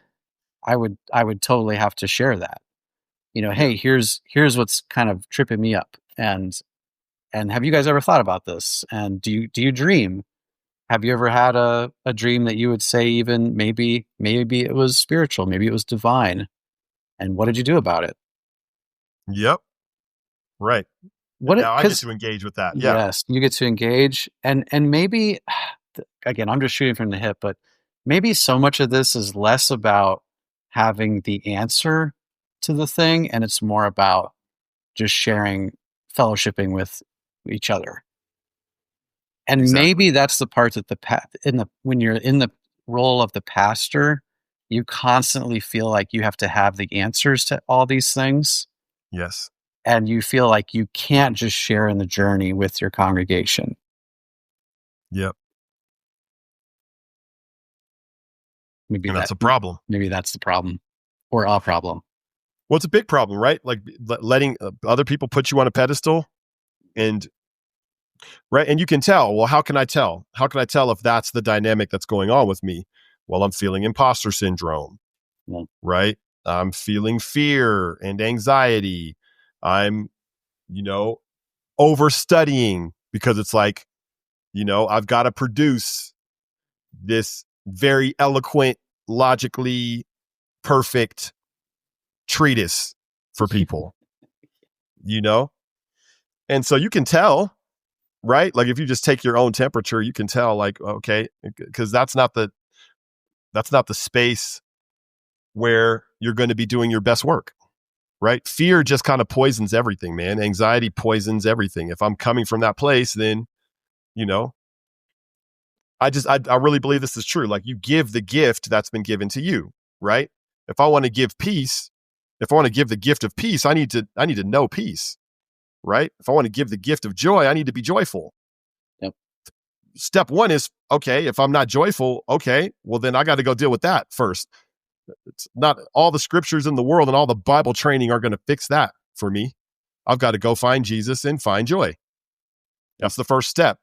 I would totally have to share that. Hey, here's what's kind of tripping me up. And have you guys ever thought about this? And do you dream? Have you ever had a dream that you would say even maybe it was spiritual, maybe it was divine? And what did you do about it? Yep. Right. Now I get to engage with that. Yeah. Yes, you get to engage. And maybe, again, I'm just shooting from the hip, but maybe so much of this is less about having the answer to the thing, and it's more about just sharing, fellowshipping with each other. And maybe that's the part that when you're in the role of the pastor, you constantly feel like you have to have the answers to all these things. Yes. And you feel like you can't just share in the journey with your congregation. Yep. Maybe that's a problem. Maybe that's the problem, or a problem. Well, it's a big problem, right? Like letting other people put you on a pedestal, and you can tell. Well, how can I tell? How can I tell if that's the dynamic that's going on with me? Well, I'm feeling imposter syndrome, right? I'm feeling fear and anxiety. I'm, overstudying because it's like, I've got to produce this very eloquent, logically perfect treatise for people, And so you can tell, right? Like if you just take your own temperature, you can tell like, okay, because that's not the space where you're going to be doing your best work, right? Fear just kind of poisons everything, man. Anxiety poisons everything. If I'm coming from that place, then, I really believe this is true. Like, you give the gift that's been given to you, right? If I want to give peace, if I want to give the gift of peace, I need to know peace, right? If I want to give the gift of joy, I need to be joyful. Yep. Step one is, okay, if I'm not joyful, okay, well then I got to go deal with that first. It's not all the scriptures in the world and all the Bible training are going to fix that for me. I've got to go find Jesus and find joy. That's the first step.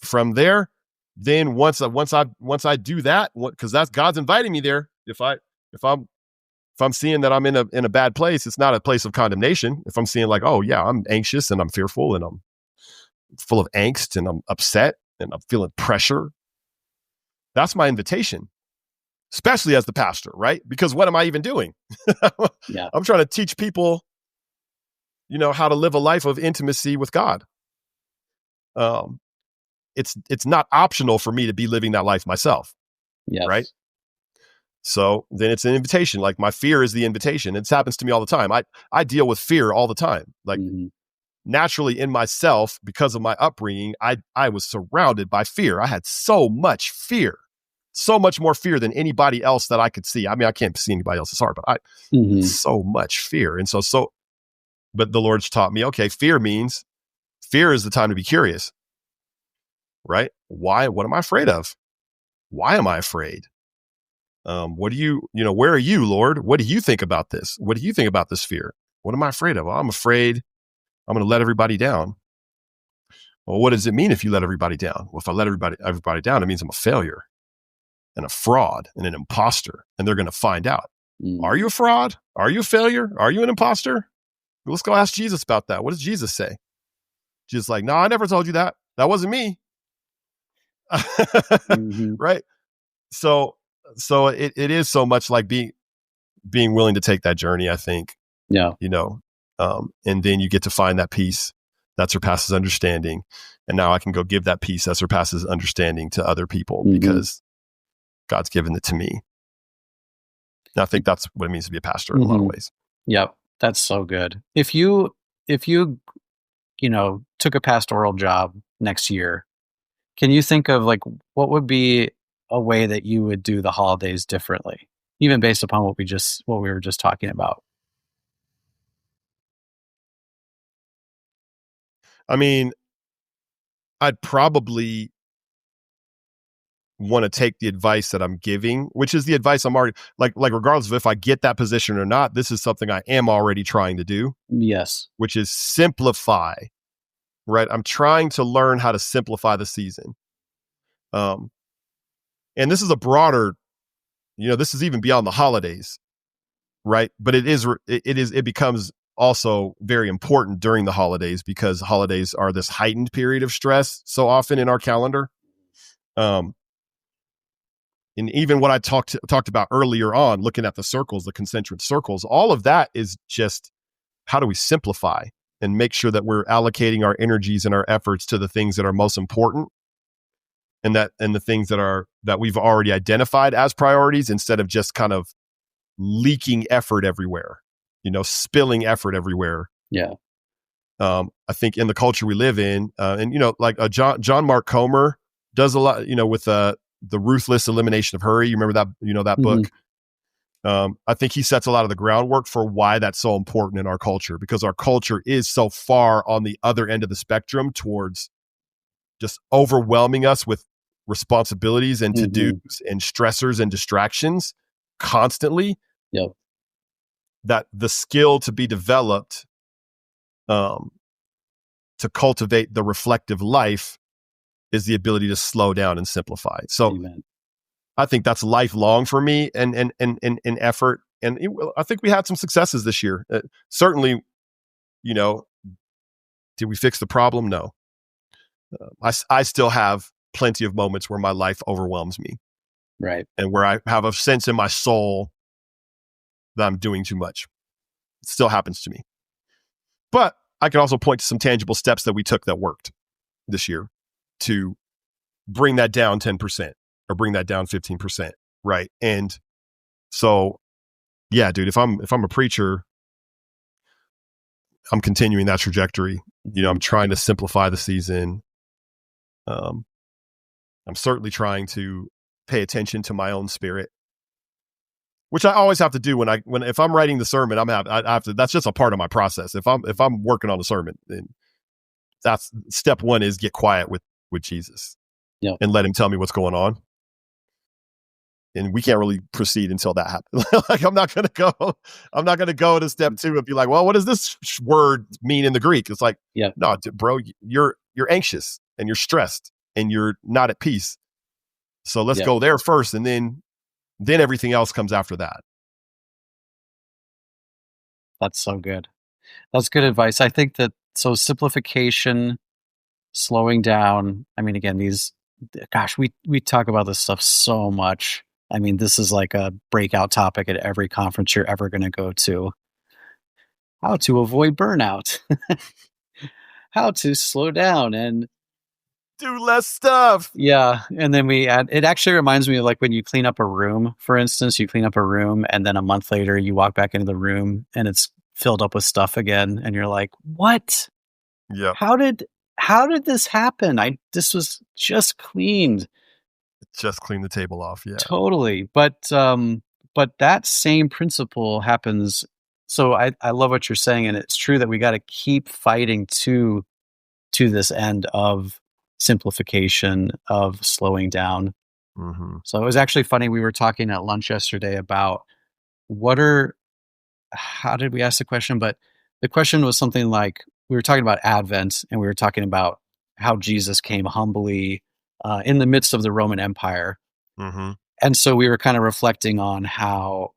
From there, then once I do that, because that's God's inviting me there. If I'm seeing that I'm in a bad place, it's not a place of condemnation. If I'm seeing like, oh yeah, I'm anxious and I'm fearful and I'm full of angst and I'm upset and I'm feeling pressure, that's my invitation, especially as the pastor, right? Because what am I even doing? Yeah. I'm trying to teach people, how to live a life of intimacy with God. It's not optional for me to be living that life myself. Yes. Right. So then it's an invitation. Like, my fear is the invitation. It happens to me all the time. I deal with fear all the time. Like, naturally in myself, because of my upbringing, I was surrounded by fear. I had so much fear, so much more fear than anybody else that I could see. I mean, I can't see anybody else's heart, but so much fear. And but the Lord's taught me, okay, fear is the time to be curious, right? Why? What am I afraid of? Why am I afraid? Where are you, Lord? What do you think about this? What do you think about this fear? What am I afraid of? Well, I'm afraid I'm going to let everybody down. Well, what does it mean if you let everybody down? Well, if I let everybody down, it means I'm a failure and a fraud and an imposter, and they're going to find out. Are you a fraud? Are you a failure? Are you an imposter? Let's go ask Jesus about that. What does Jesus say? Jesus like, no, I never told you that. That wasn't me. Right? So it is so much like being willing to take that journey, I think. Yeah. And then you get to find that peace that surpasses understanding. And now I can go give that peace that surpasses understanding to other people because God's given it to me. And I think that's what it means to be a pastor in a lot of ways. Yep. That's so good. If you took a pastoral job next year, can you think of like what would be a way that you would do the holidays differently, even based upon what we were just talking about? I mean, I'd probably want to take the advice that I'm giving, which is the advice I'm already like regardless of if I get that position or not, this is something I am already trying to do. Yes. Which is simplify, right? I'm trying to learn how to simplify the season. And this is a broader, this is even beyond the holidays, right? But it becomes also very important during the holidays because holidays are this heightened period of stress so often in our calendar. And even what I talked about earlier on, looking at the circles, the concentric circles, all of that is just how do we simplify and make sure that we're allocating our energies and our efforts to the things that are most important and the things that we've already identified as priorities instead of just kind of leaking effort everywhere, spilling effort everywhere. Yeah. I think in the culture we live in, and like John Mark Comer does a lot, with the ruthless elimination of hurry. You remember that, that book? I think he sets a lot of the groundwork for why that's so important in our culture, because our culture is so far on the other end of the spectrum towards just overwhelming us with responsibilities and to-dos and stressors and distractions constantly. Yep. That the skill to be developed to cultivate the reflective life is the ability to slow down and simplify. So Amen. I think that's lifelong for me and effort. And I think we had some successes this year. Certainly, did we fix the problem? No. I still have plenty of moments where my life overwhelms me. Right. And where I have a sense in my soul that I'm doing too much. It still happens to me. But I can also point to some tangible steps that we took that worked this year to bring that down 10% or bring that down 15%. Right. And so yeah, dude, if I'm a preacher, I'm continuing that trajectory. I'm trying to simplify the season. Um, I'm certainly trying to pay attention to my own spirit, which I always have to do when if I'm writing the sermon, I have to. That's just a part of my process. If I'm working on a sermon, then that's step one is get quiet with Jesus Yeah. and let him tell me what's going on. And we can't really proceed until that happens. Like I'm not going to go to step two and be like, well, what does this word mean in the Greek? It's like, Yeah. no, bro, you're anxious and you're stressed and you're not at peace. So let's Yeah. go there first, and then everything else comes after that. That's so good. That's good advice. I think that so simplification, slowing down. I mean, again, we talk about this stuff so much. I mean, this is like a breakout topic at every conference you're ever going to go to. How to avoid burnout, how to slow down, and Do less stuff. yeah. And then it actually reminds me of like when you clean up a room, for instance, you clean up a room and then a month later you walk back into the room and it's filled up with stuff again. And you're like, what? Yep. How did this happen? This was just cleaned. Just clean the table off. Yeah. Totally. But that same principle happens. So I love what you're saying. And it's true that we got to keep fighting to this end of simplification, of slowing down. Mm-hmm. So it was actually funny. We were talking at lunch yesterday about how did we ask the question? But the question was something like, we were talking about Advent and we were talking about how Jesus came humbly in the midst of the Roman Empire. Mm-hmm. And so we were kind of reflecting on how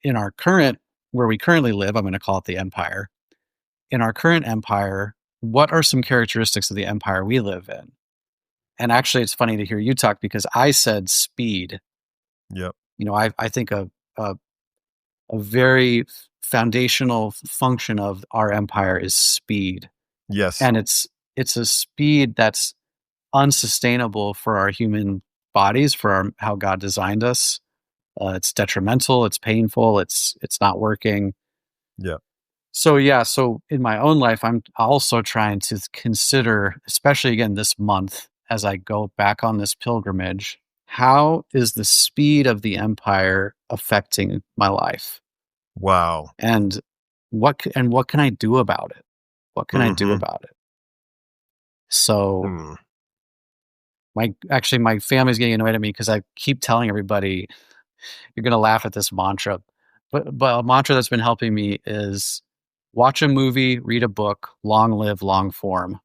in where we currently live, I'm going to call it the empire. In our current empire, what are some characteristics of the empire we live in? And actually, it's funny to hear you talk because I said speed. Yep. I think a very foundational function of our empire is speed. Yes. And it's a speed that's unsustainable for our human bodies, for how God designed us. It's detrimental. It's painful. It's not working. Yeah. So in my own life, I'm also trying to consider, especially again this month, as I go back on this pilgrimage, how is the speed of the empire affecting my life? Wow. And what can I do about it? What can I do about it? So my family's getting annoyed at me because I keep telling everybody, you're going to laugh at this mantra, but a mantra that's been helping me is watch a movie, read a book, long live, long form.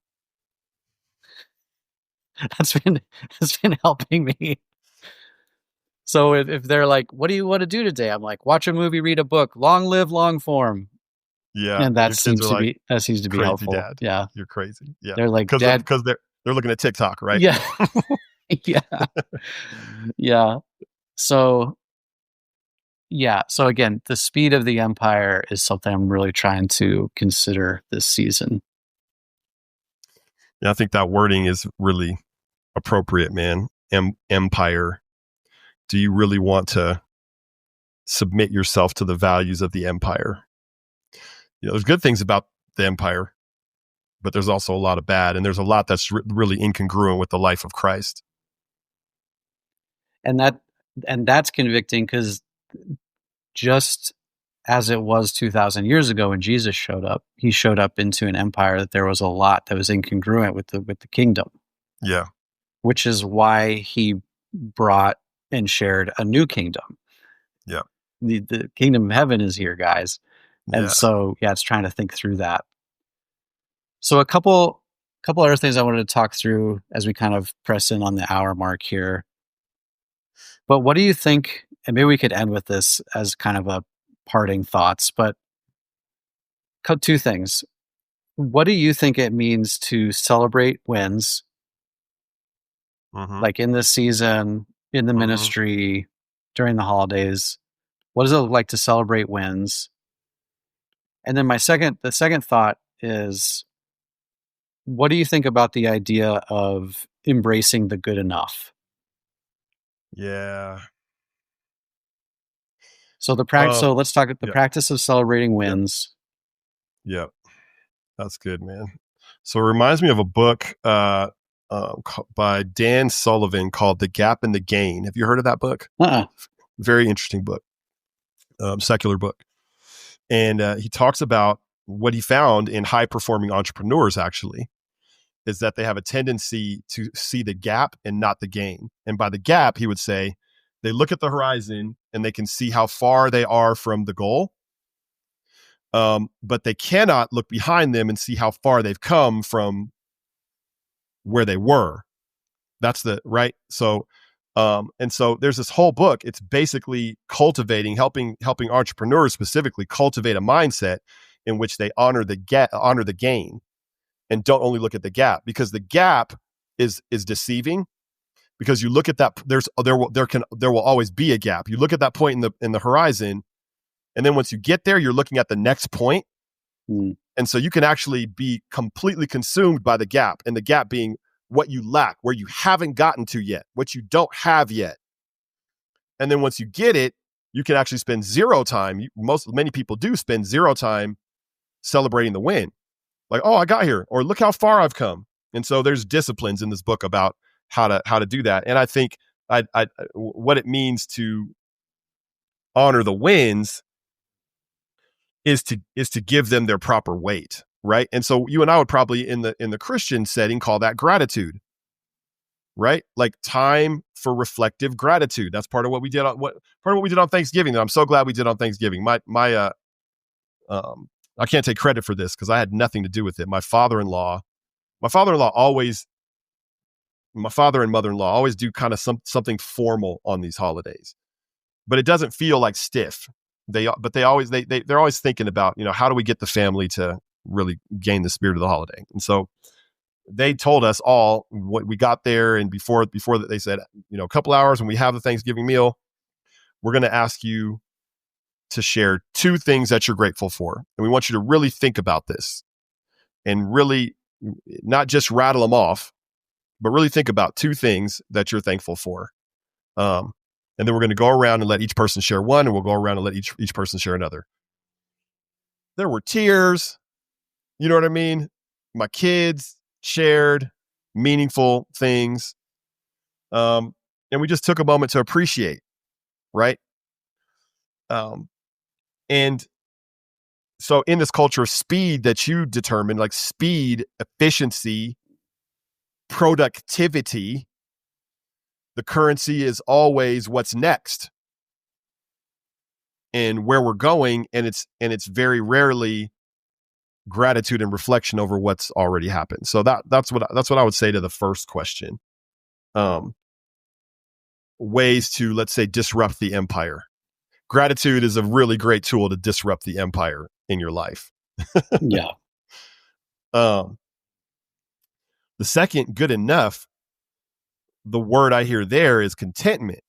That's been helping me. So if they're like, what do you want to do today? I'm like, watch a movie, read a book, long live, long form. Yeah. And Your kids are like, that seems to be crazy helpful. dad. Yeah. You're crazy. Yeah. They're like, Dad, because they're looking at TikTok, right? yeah. Yeah. Yeah. So again, the speed of the empire is something I'm really trying to consider this season. Yeah, I think that wording is really appropriate, man. Empire. Do you really want to submit yourself to the values of the empire? There's good things about the empire, but there's also a lot of bad, and there's a lot that's really incongruent with the life of Christ. And that's convicting because just as it was 2,000 years ago when Jesus showed up, he showed up into an empire that there was a lot that was incongruent with the kingdom. Yeah. Which is why he brought and shared a new kingdom. Yeah. The kingdom of heaven is here, guys. And so, it's trying to think through that. So a couple other things I wanted to talk through as we kind of press in on the hour mark here. But what do you think, and maybe we could end with this as kind of a parting thoughts, but two things. What do you think it means to celebrate wins? Like in this season, in the ministry, during the holidays, what does it look like to celebrate wins? And then the second thought is, what do you think about the idea of embracing the good enough? Yeah. So so let's talk the Yeah. practice of celebrating wins. Yeah, that's good, man. So it reminds me of a book by Dan Sullivan called The Gap and the Gain. Have you heard of that book? Very interesting book, secular book. And he talks about what he found in high performing entrepreneurs actually is that they have a tendency to see the gap and not the gain. And by the gap, he would say they look at the horizon and they can see how far they are from the goal. But they cannot look behind them and see how far they've come from where they were. That's the right. So, and so there's this whole book. It's basically helping entrepreneurs specifically cultivate a mindset in which they honor the gain, and don't only look at the gap, because the gap is deceiving. Because you look at that, there will always be a gap. You look at that point in the horizon, and then once you get there, you're looking at the next point. And so you can actually be completely consumed by the gap, and the gap being what you lack, where you haven't gotten to yet, what you don't have yet. And then once you get it, you can actually spend zero time. Many people do spend zero time celebrating the win. Like, oh, I got here, or look how far I've come. And so there's disciplines in this book about how to do that. And I think what it means to honor the wins is to give them their proper weight, right? And so you and I would probably in the Christian setting call that gratitude, right? Like time for reflective gratitude. That's part of what we did on Thanksgiving that I'm so glad we did on Thanksgiving. I can't take credit for this because I had nothing to do with it. My father and mother-in-law always do kind of something formal on these holidays, but it doesn't feel like stiff. They're always thinking about, how do we get the family to really gain the spirit of the holiday? And so they told us all what we got there. And before that, they said, a couple hours when we have the Thanksgiving meal, we're going to ask you to share 2 things that you're grateful for. And we want you to really think about this and really not just rattle them off, but really think about 2 things that you're thankful for. And then we're going to go around and let each person share one, and we'll go around and let each person share another. There were tears. You know what I mean? My kids shared meaningful things. And we just took a moment to appreciate, right? And so in this culture of speed that you determine, like speed, efficiency, productivity, the currency is always what's next and where we're going. And it's very rarely gratitude and reflection over what's already happened. So that's what I would say to the first question. Ways to, let's say, disrupt the empire. Gratitude is a really great tool to disrupt the empire in your life. Yeah. The second, good enough, the word I hear there is contentment.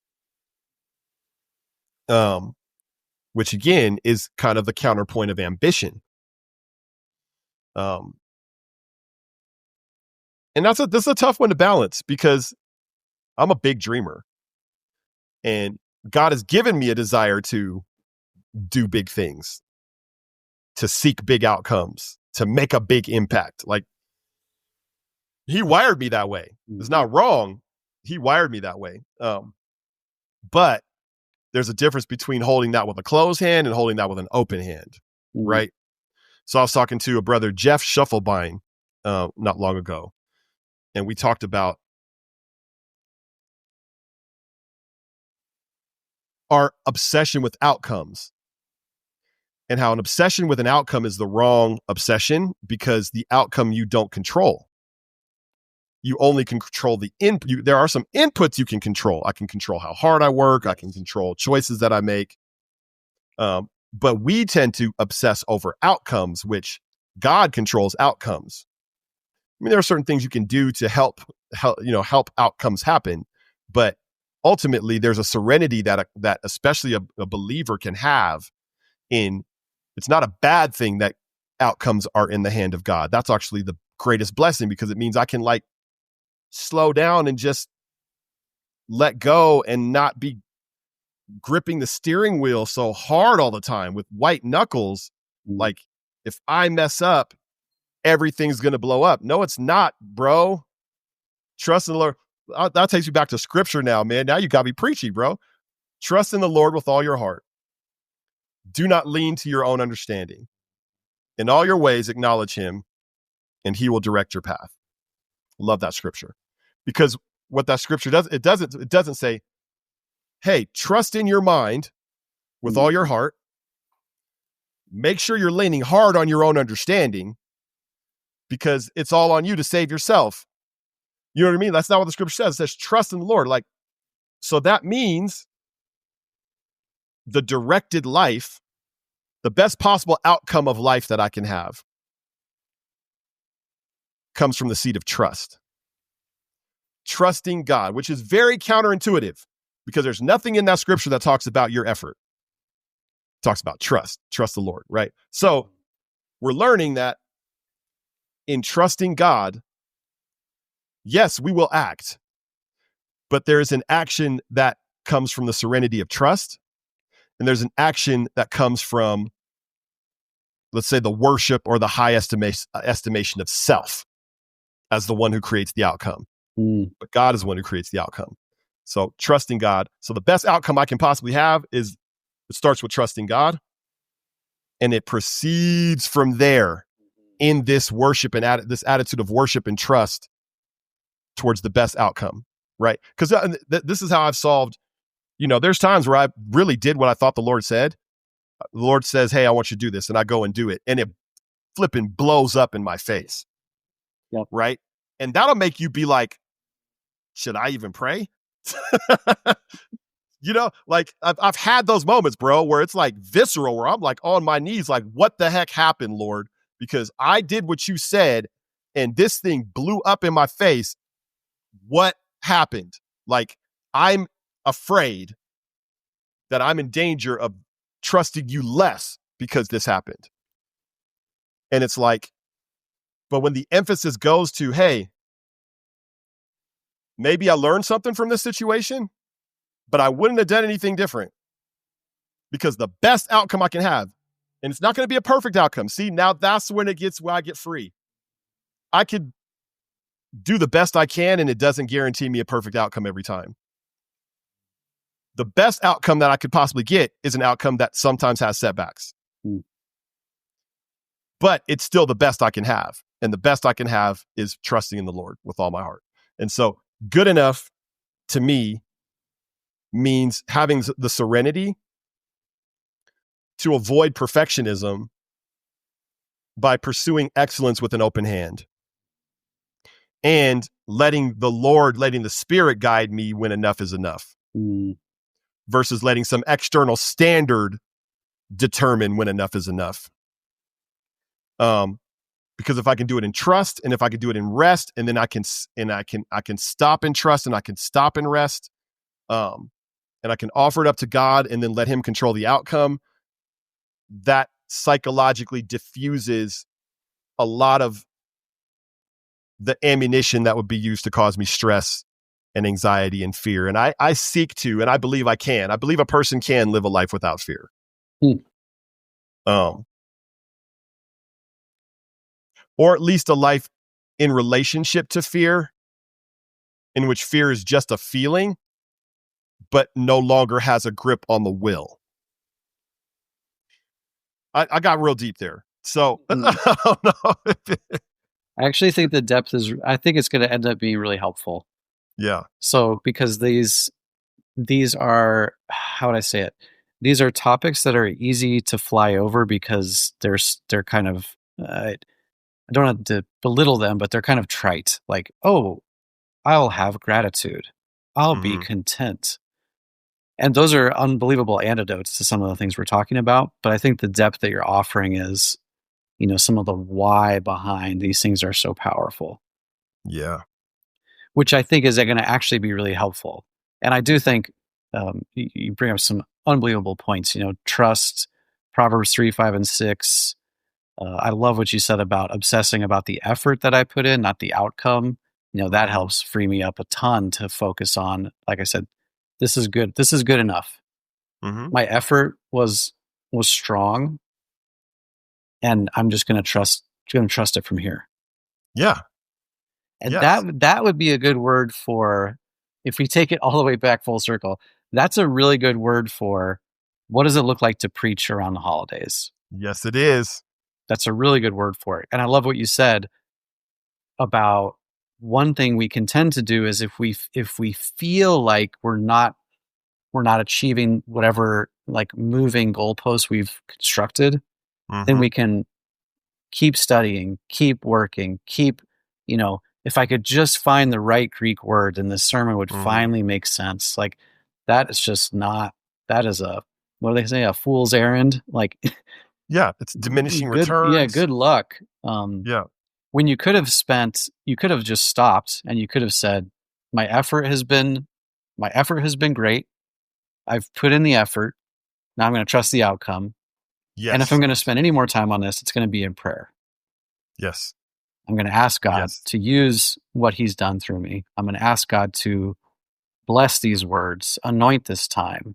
Which again is kind of the counterpoint of ambition. And this is a tough one to balance because I'm a big dreamer. And God has given me a desire to do big things, to seek big outcomes, to make a big impact. Like, He wired me that way. It's not wrong. He wired me that way. But there's a difference between holding that with a closed hand and holding that with an open hand, right? So I was talking to a brother, Jeff Shufflebein, not long ago, and we talked about our obsession with outcomes and how an obsession with an outcome is the wrong obsession because the outcome you don't control. You only can control the input. There are some inputs you can control. I can control how hard I work. I can control choices that I make. But we tend to obsess over outcomes, which God controls outcomes. I mean, there are certain things you can do to help outcomes happen, but ultimately there's a serenity that especially a believer can have in. It's not a bad thing that outcomes are in the hand of God. That's actually the greatest blessing because it means I can slow down and just let go and not be gripping the steering wheel so hard all the time with white knuckles. Like, if I mess up, everything's going to blow up. No, it's not, bro. Trust in the Lord. That takes you back to scripture now, man. Now you got me preachy, bro. Trust in the Lord with all your heart. Do not lean to your own understanding. In all your ways, acknowledge him, and he will direct your path. Love that scripture. Because what that scripture does, it doesn't say, hey, trust in your mind with all your heart. Make sure you're leaning hard on your own understanding, because it's all on you to save yourself. You know what I mean? That's not what the scripture says. It says trust in the Lord. Like, so that means the directed life, the best possible outcome of life that I can have, comes from the seat of trust. Trusting God, which is very counterintuitive, because there's nothing in that scripture that talks about your effort. It talks about trust the Lord, right? So we're learning that in trusting God, yes, we will act, but there's an action that comes from the serenity of trust, and there's an action that comes from, let's say, the worship or the high estimation of self as the one who creates the outcome. But God is the one who creates the outcome. So trusting God. So the best outcome I can possibly have is, it starts with trusting God, and it proceeds from there in this worship and this attitude of worship and trust towards the best outcome, right? Because this is how I've solved, there's times where I really did what I thought the Lord said. The Lord says, hey, I want you to do this. And I go and do it. And it flipping blows up in my face. Yep. Right? And that'll make you be like, should I even pray? Like I've had those moments, bro, where it's like visceral, where I'm like on my knees, like, what the heck happened, Lord? Because I did what you said and this thing blew up in my face. What happened? Like, I'm afraid that I'm in danger of trusting you less because this happened. And it's like, but when the emphasis goes to, hey, maybe I learned something from this situation, but I wouldn't have done anything different, because the best outcome I can have, and it's not going to be a perfect outcome. See, now that's when it gets where I get free. I could do the best I can, and it doesn't guarantee me a perfect outcome every time. The best outcome that I could possibly get is an outcome that sometimes has setbacks. But it's still the best I can have. And the best I can have is trusting in the Lord with all my heart. And so good enough to me means having the serenity to avoid perfectionism by pursuing excellence with an open hand, and letting the Spirit guide me when enough is enough, versus letting some external standard determine when enough is enough. Because if I can do it in trust, and if I can do it in rest, and then I can stop in trust, and I can stop in rest, and I can offer it up to God, and then let him control the outcome, that psychologically diffuses a lot of the ammunition that would be used to cause me stress and anxiety and fear. And I seek to, and I believe I believe a person can live a life without fear. Or at least a life in relationship to fear, in which fear is just a feeling, but no longer has a grip on the will. I got real deep there. So I don't know. I actually think the depth I think it's going to end up being really helpful. Yeah. So, because these are, how would I say it? These are topics that are easy to fly over, because they're kind of, I don't have to belittle them, but they're kind of trite. Like, oh, I'll have gratitude. I'll be content. And those are unbelievable antidotes to some of the things we're talking about. But I think the depth that you're offering is, some of the why behind these things are so powerful. Yeah. Which I think is going to actually be really helpful. And I do think you bring up some unbelievable points. Trust, Proverbs 3, 5, and 6. I love what you said about obsessing about the effort that I put in, not the outcome. That helps free me up a ton to focus on, like I said, this is good. This is good enough. My effort was strong, and I'm just going to trust it from here. Yeah. And that would be a good word for, if we take it all the way back full circle, that's a really good word for what does it look like to preach around the holidays? Yes, it is. That's a really good word for it. And I love what you said about one thing we can tend to do is if we feel like we're not achieving whatever like moving goalposts we've constructed, then we can keep studying, keep working, if I could just find the right Greek word, then this sermon would finally make sense. Like that is just not, that is what do they say? A fool's errand. Like, yeah, it's diminishing returns. Yeah. Good luck. When you could have just stopped and you could have said, my effort has been great. I've put in the effort. Now I'm going to trust the outcome. Yes. And if I'm going to spend any more time on this, it's going to be in prayer. Yes. I'm going to ask God to use what he's done through me. I'm going to ask God to bless these words, anoint this time.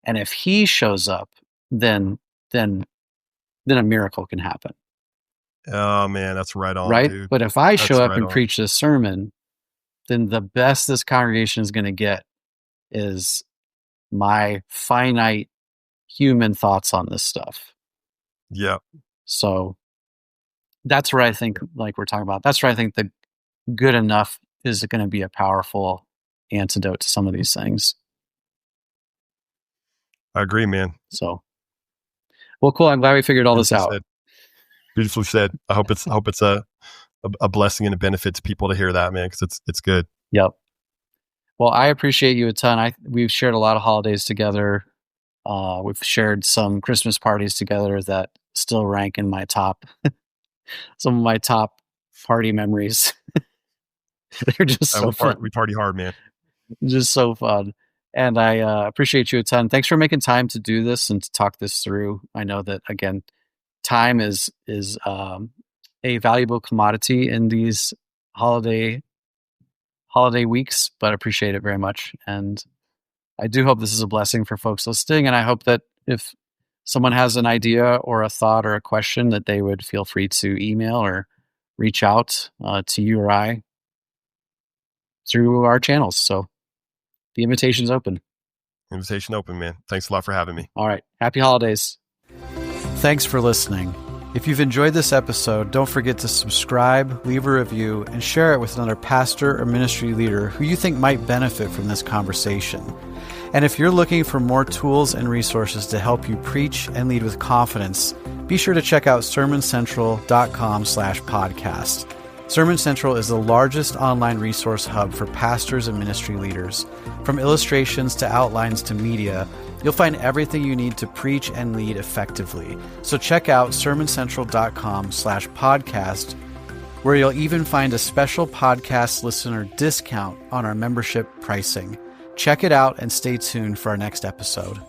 And if he shows up, then a miracle can happen. Oh man, that's right on, right? dude. But if I show up and preach this sermon, then the best this congregation is going to get is my finite human thoughts on this stuff. Yeah. So that's where I think, like we're talking about, that's where I think the good enough is going to be a powerful antidote to some of these things. I agree, man. So, well, cool. I'm glad we figured all this out. Beautifully said. I hope it's a blessing and a benefit to people to hear that, man, because it's good. Yep. Well, I appreciate you a ton. We've shared a lot of holidays together. We've shared some Christmas parties together that still rank in my top, some of my top party memories. They're just so fun. We party hard, man. Just so fun. And I appreciate you a ton. Thanks for making time to do this and to talk this through. I know that, again, time is a valuable commodity in these holiday weeks, but I appreciate it very much. And I do hope this is a blessing for folks listening. And I hope that if someone has an idea or a thought or a question, that they would feel free to email or reach out to you or I through our channels. So the invitation's open. Invitation open, man. Thanks a lot for having me. All right. Happy holidays. Thanks for listening. If you've enjoyed this episode, don't forget to subscribe, leave a review, and share it with another pastor or ministry leader who you think might benefit from this conversation. And if you're looking for more tools and resources to help you preach and lead with confidence, be sure to check out sermoncentral.com/podcast. Sermon Central is the largest online resource hub for pastors and ministry leaders. From illustrations to outlines to media, you'll find everything you need to preach and lead effectively. So check out sermoncentral.com/podcast, where you'll even find a special podcast listener discount on our membership pricing. Check it out and stay tuned for our next episode.